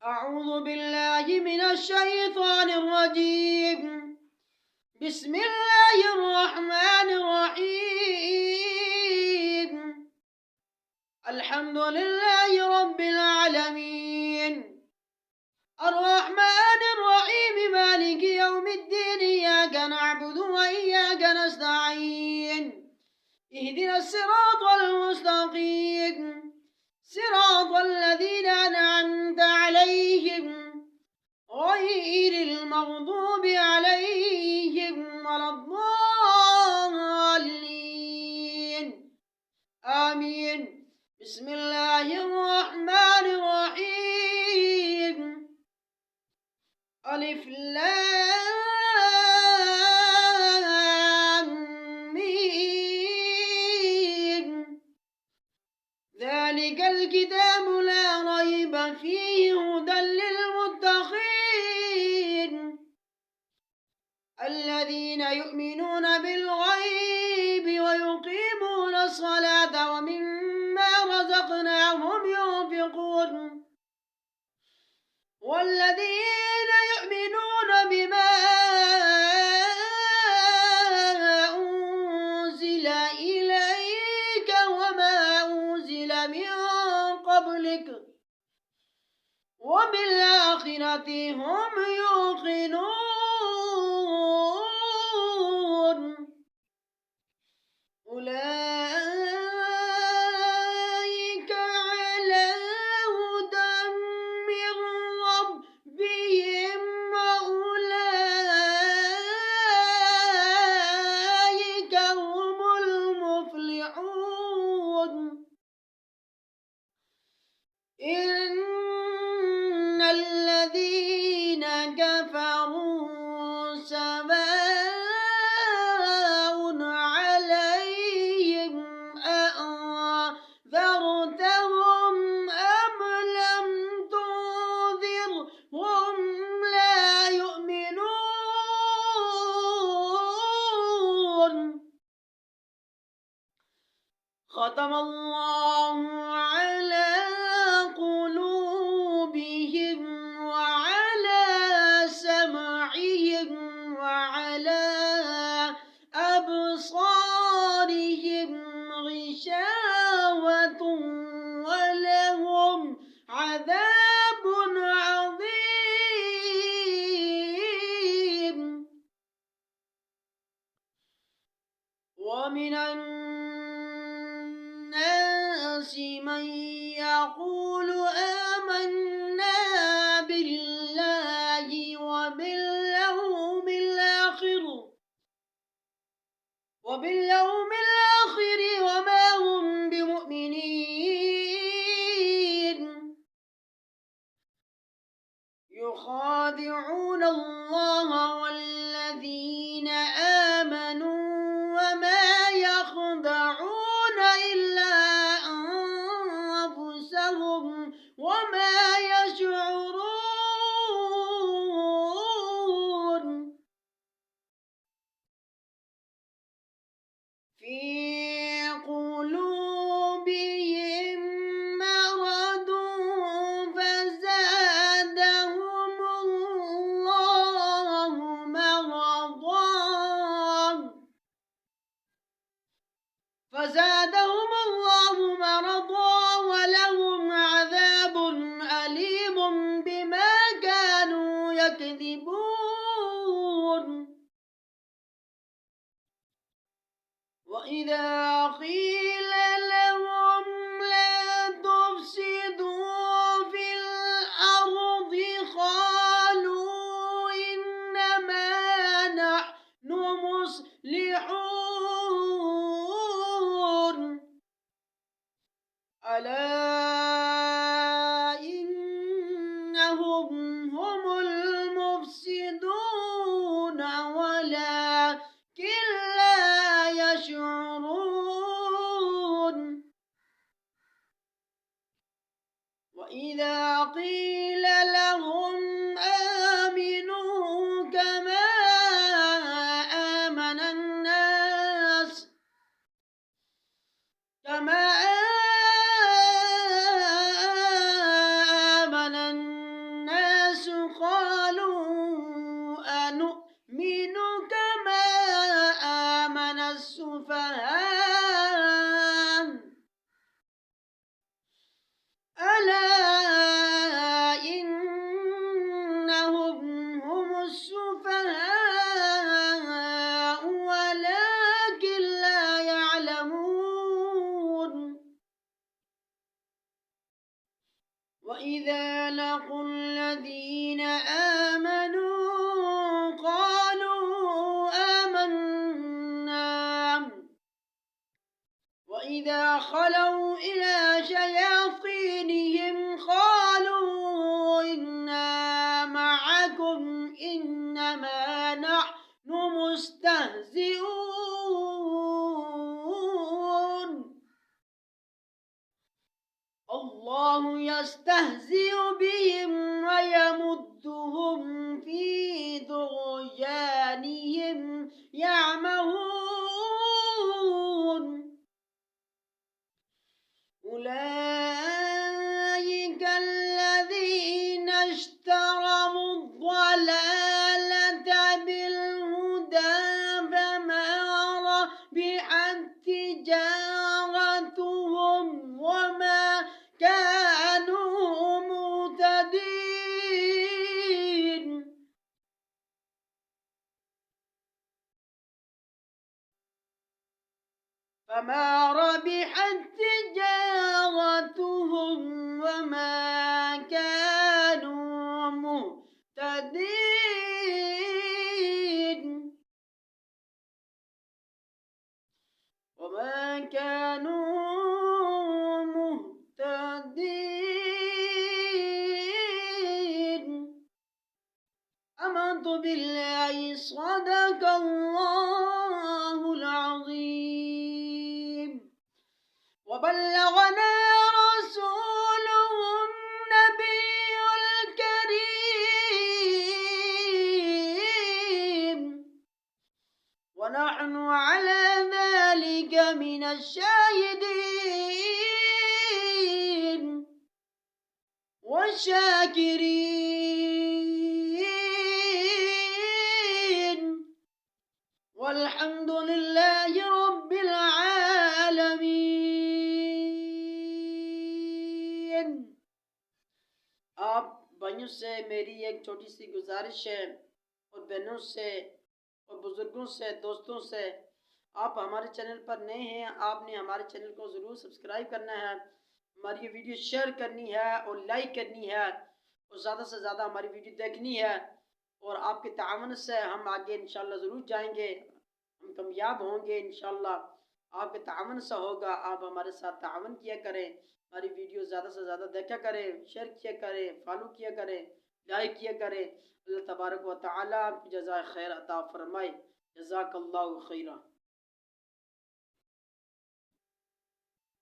أعوذ بالله من الشيطان الرجيم. بسم الله الرحمن الرحيم. الحمد لله رب العالمين، الرحمن الرحيم، مالك يوم الدين. إياك نعبد وإياك نستعين. اهدنا الصراط المستقيم، صراط الذين أنعمت عليهم غير المغضوب عليهم ولا الضالين. آمين. بسم الله الرحمن الرحيم. ألف لام ميم. ذلك الكتاب لا ريب فيه هدى للمتقين الذين يؤمنون بالغيب ويقيمون الصلاة ومما رزقناهم ينفقون والذين يؤمنون بما أنزل إليك وما أنزل من قبلك وبالآخرة هم يوقنون. أولئك على هدى من ربهم وأولئك هم المفلحون. إن الذين كفروا سواء عليهم أأنذرتهم أم لم تنذرهم لا يؤمنون. ختم الله على قلوبهم وعلى سمعهم وعلى أبصارهم غشاوة ولهم عذاب عظيم. ومن الناس من يقول آمنا بالله وباليوم الآخر وما هم بمؤمنين. يخادعون الله والذين آمنوا وما يخدعون إلا أنفسهم وما يشعرون. في قلوبهم مرض فزادهم الله مرضا ولهم عذاب أليم بما كانوا يكذبون. وإذا قيل لهم لا تفسدوا في الأرض قالوا إنما نحن مصلحون. ألا إنهم هم المفسدون ولكن لا يشعرون. وإذا قيل لهم آمنوا كما آمن الناس وإذا لقوا الذين آمنوا قالوا آمنا وإذا خلوا إلى شياطينهم قالوا إنا معكم إنما نحن مستهزئون الله يستهزئ بهم ويمدهم في طغيانهم يعمهون أولئك الذين اشتروا الضلالة بالهدى فما ربحت تجارتهم وما كانوا مهتدين فما ربحت تجارتهم وما كانوا مهتدين وما كانوا مهتدين آمنت بالله صدق الله العظيم وبلغنا رسوله النبي الكريم ونحن على ذلك من الشاهدين والشاكرين والحمد لله رب العالمين। आप भाइयों से मेरी एक छोटी सी गुजारिश है और बहनों से और बुजुर्गों से दोस्तों से, आप हमारे चैनल पर नए हैं, आपने हमारे चैनल को ज़रूर सब्सक्राइब करना है, हमारी ये वीडियो शेयर करनी है और लाइक करनी है और ज़्यादा से ज़्यादा हमारी वीडियो देखनी है। और आपके तावन से हम आगे इंशाल्लाह ज़रूर जाएंगे, हम कामयाब होंगे इंशाल्लाह। आपके तावन से होगा, आप हमारे साथ तावन किया करें, हमारी वीडियो ज़्यादा से ज़्यादा देखा करें, शेयर किया करें, फॉलो किया करें, लाइक किया करें। अल्लाह तबारक व तआला आपकी जज़ाए खैर अता फरमाए। जज़ाकल्लाहु खैरा।